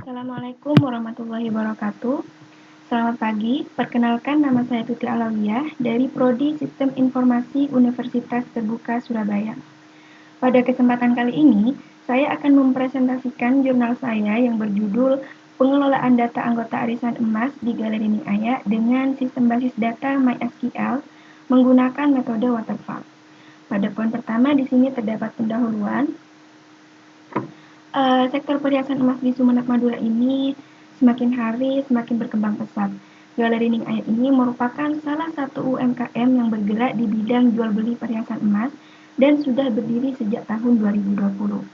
Assalamualaikum warahmatullahi wabarakatuh. Selamat pagi, perkenalkan nama saya Tuti Alawiyah dari Prodi Sistem Informasi Universitas Terbuka Surabaya. Pada kesempatan kali ini, saya akan mempresentasikan jurnal saya yang berjudul Pengelolaan Data Anggota Arisan Emas di Galeri Ning-Aya dengan sistem basis data MySQL menggunakan metode waterfall. Pada poin pertama di sini terdapat pendahuluan. Sektor perhiasan emas di Sumeneb Madura ini semakin hari semakin berkembang pesat. Galeri Ning-Aya ini merupakan salah satu UMKM yang bergerak di bidang jual beli perhiasan emas dan sudah berdiri sejak tahun 2020.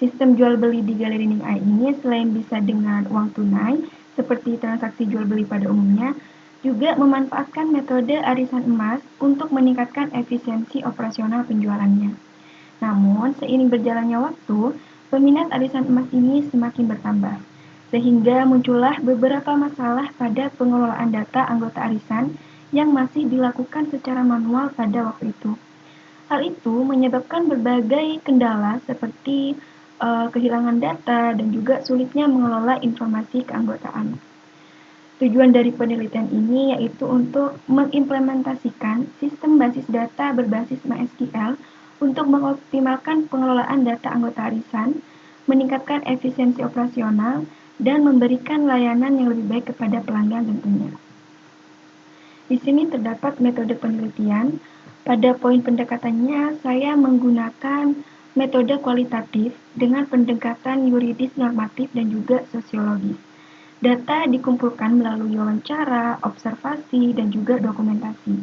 Sistem jual beli di Galeri Ning-Aya ini selain bisa dengan uang tunai seperti transaksi jual beli pada umumnya, juga memanfaatkan metode arisan emas untuk meningkatkan efisiensi operasional penjualannya. Namun, seiring berjalannya waktu, peminat arisan emas ini semakin bertambah, sehingga muncullah beberapa masalah pada pengelolaan data anggota arisan yang masih dilakukan secara manual pada waktu itu. Hal itu menyebabkan berbagai kendala seperti kehilangan data dan juga sulitnya mengelola informasi keanggotaan. Tujuan dari penelitian ini yaitu untuk mengimplementasikan sistem basis data berbasis MySQL untuk mengoptimalkan pengelolaan data anggota arisan, meningkatkan efisiensi operasional, dan memberikan layanan yang lebih baik kepada pelanggan tentunya. Di sini terdapat metode penelitian. Pada poin pendekatannya, saya menggunakan metode kualitatif dengan pendekatan yuridis normatif dan juga sosiologis. Data dikumpulkan melalui wawancara, observasi, dan juga dokumentasi.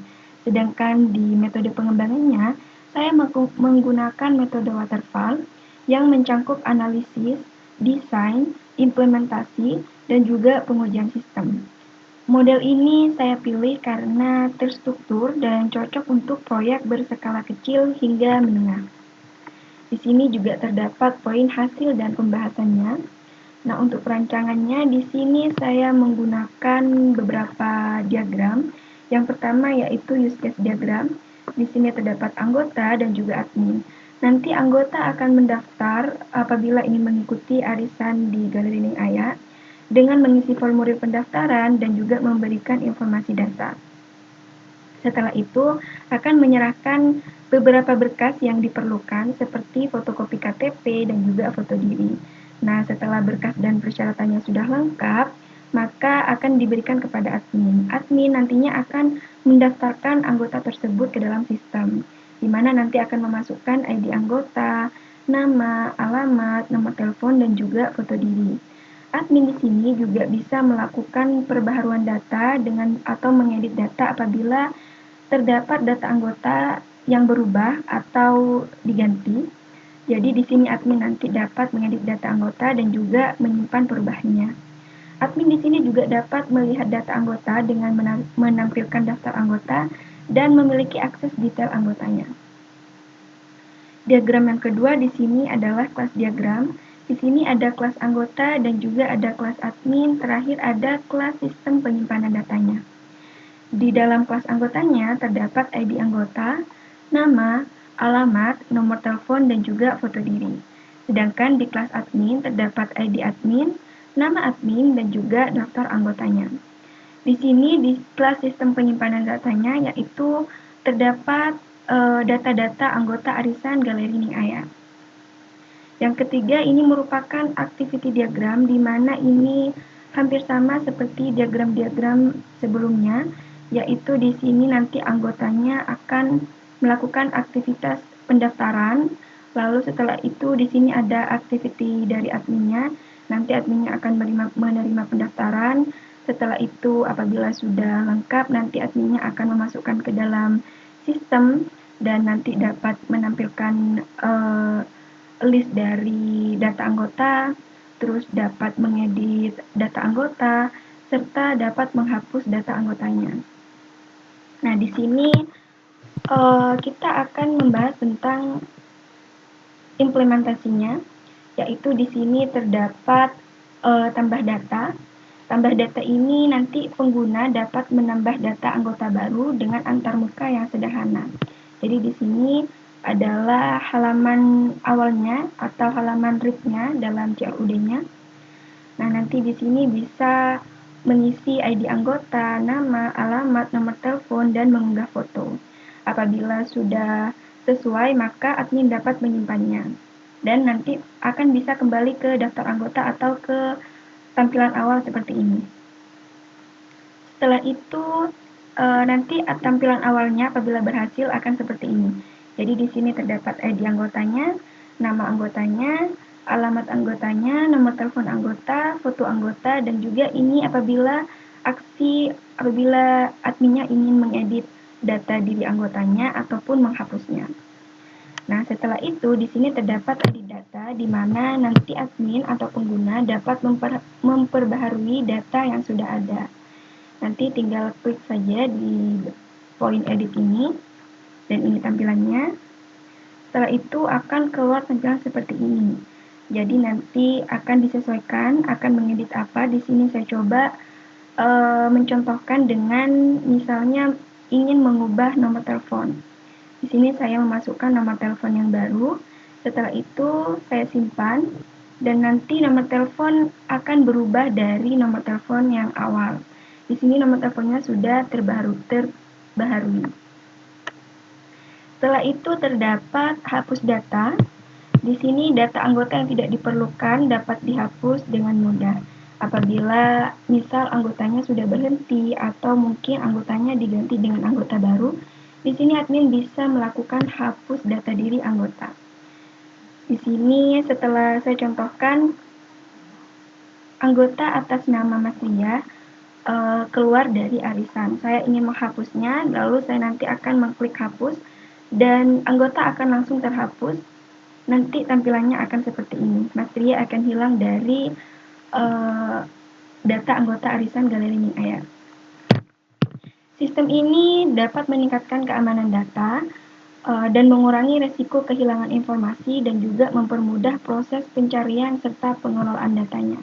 Sedangkan di metode pengembangannya, saya menggunakan metode waterfall yang mencangkup analisis, desain, implementasi, dan juga pengujian sistem. Model ini saya pilih karena terstruktur dan cocok untuk proyek berskala kecil hingga menengah. Di sini juga terdapat poin hasil dan pembahasannya. Nah, untuk perancangannya di sini saya menggunakan beberapa diagram. Yang pertama yaitu use case diagram. Di sini terdapat anggota dan juga admin. Nanti anggota akan mendaftar apabila ingin mengikuti arisan di Galeri Ning-Aya dengan mengisi formulir pendaftaran dan juga memberikan informasi dasar. Setelah itu akan menyerahkan beberapa berkas yang diperlukan seperti fotokopi KTP dan juga foto diri. Nah, setelah berkas dan persyaratannya sudah lengkap, maka akan diberikan kepada admin. Admin nantinya akan mendaftarkan anggota tersebut ke dalam sistem, di mana nanti akan memasukkan ID anggota, nama, alamat, nomor telepon, dan juga foto diri. Admin di sini juga bisa melakukan perbaharuan data dengan atau mengedit data apabila terdapat data anggota yang berubah atau diganti. Jadi di sini admin nanti dapat mengedit data anggota dan juga menyimpan perubahannya. Admin di sini juga dapat melihat data anggota dengan menampilkan daftar anggota dan memiliki akses detail anggotanya. Diagram yang kedua di sini adalah kelas diagram. Di sini ada kelas anggota dan juga ada kelas admin, terakhir ada kelas sistem penyimpanan datanya. Di dalam kelas anggotanya terdapat ID anggota, nama, alamat, nomor telepon, dan juga foto diri. Sedangkan di kelas admin terdapat ID admin, nama admin, dan juga daftar anggotanya. Di sini di kelas sistem penyimpanan datanya yaitu terdapat data-data anggota arisan Galeri Ning-Aya. Yang ketiga ini merupakan activity diagram di mana ini hampir sama seperti diagram-diagram sebelumnya, yaitu di sini nanti anggotanya akan melakukan aktivitas pendaftaran. Lalu setelah itu di sini ada activity dari adminnya. Nanti adminnya akan menerima pendaftaran. Setelah itu apabila sudah lengkap nanti adminnya akan memasukkan ke dalam sistem dan nanti dapat menampilkan list dari data anggota, terus dapat mengedit data anggota, serta dapat menghapus data anggotanya. Nah, di sini kita akan membahas tentang implementasinya, yaitu di sini terdapat tambah data. Tambah data ini nanti pengguna dapat menambah data anggota baru dengan antarmuka yang sederhana. Jadi di sini adalah halaman awalnya atau halaman read-nya dalam CRUD-nya. Nah, nanti di sini bisa mengisi ID anggota, nama, alamat, nomor telepon, dan mengunggah foto. Apabila sudah sesuai, maka admin dapat menyimpannya. Dan nanti akan bisa kembali ke daftar anggota atau ke tampilan awal seperti ini. Setelah itu, nanti tampilan awalnya apabila berhasil akan seperti ini. Jadi di sini terdapat ID anggotanya, nama anggotanya, alamat anggotanya, nomor telepon anggota, foto anggota, dan juga ini apabila adminnya ingin mengedit data diri anggotanya ataupun menghapusnya. Nah, setelah itu di sini terdapat ID data di mana nanti admin atau pengguna dapat memperbaharui data yang sudah ada. Nanti tinggal klik saja di poin edit ini dan ini tampilannya. Setelah itu akan keluar tampilan seperti ini. Jadi nanti akan disesuaikan akan mengedit apa. Di sini saya coba mencontohkan dengan misalnya ingin mengubah nomor telepon. Di sini saya memasukkan nomor telepon yang baru. Setelah itu saya simpan dan nanti nomor telepon akan berubah dari nomor telepon yang awal. Di sini nomor teleponnya sudah terbaharui. Setelah itu terdapat hapus data. Di sini data anggota yang tidak diperlukan dapat dihapus dengan mudah. Apabila misal anggotanya sudah berhenti atau mungkin anggotanya diganti dengan anggota baru, di sini admin bisa melakukan hapus data diri anggota. Di sini setelah saya contohkan anggota atas nama Mas Lia keluar dari arisan. Saya ingin menghapusnya, lalu saya nanti akan mengklik hapus dan anggota akan langsung terhapus. Nanti tampilannya akan seperti ini. Mas Lia akan hilang dari data anggota arisan Galeri Ning Aya. Sistem ini dapat meningkatkan keamanan data dan mengurangi resiko kehilangan informasi dan juga mempermudah proses pencarian serta pengelolaan datanya.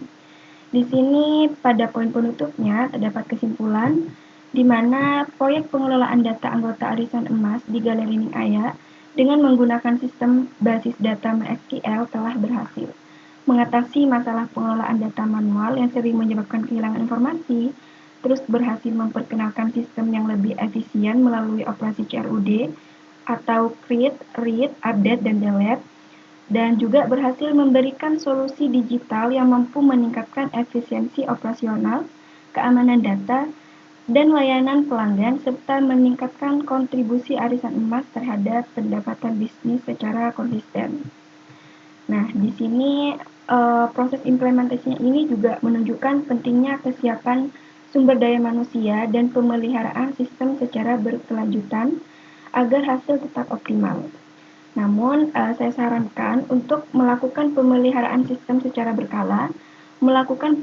Di sini pada poin penutupnya terdapat kesimpulan di mana proyek pengelolaan data anggota arisan emas di Galeri Ning Aya dengan menggunakan sistem basis data MySQL telah berhasil mengatasi masalah pengelolaan data manual yang sering menyebabkan kehilangan informasi, terus berhasil memperkenalkan sistem yang lebih efisien melalui operasi CRUD atau create, read, update, dan delete, dan juga berhasil memberikan solusi digital yang mampu meningkatkan efisiensi operasional, keamanan data, dan layanan pelanggan, serta meningkatkan kontribusi arisan emas terhadap pendapatan bisnis secara konsisten. Nah, di sini proses implementasinya ini juga menunjukkan pentingnya kesiapan sumber daya manusia dan pemeliharaan sistem secara berkelanjutan agar hasil tetap optimal. Namun, saya sarankan untuk melakukan pemeliharaan sistem secara berkala, melakukan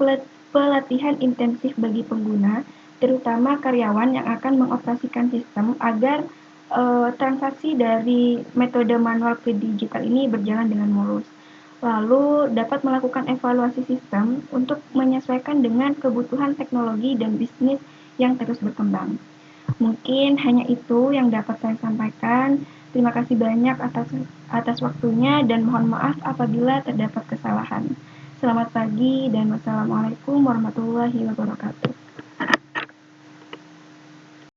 pelatihan intensif bagi pengguna, terutama karyawan yang akan mengoperasikan sistem agar transaksi dari metode manual ke digital ini berjalan dengan mulus. Lalu dapat melakukan evaluasi sistem untuk menyesuaikan dengan kebutuhan teknologi dan bisnis yang terus berkembang. Mungkin hanya itu yang dapat saya sampaikan. Terima kasih banyak atas waktunya dan mohon maaf apabila terdapat kesalahan. Selamat pagi dan wassalamualaikum warahmatullahi wabarakatuh.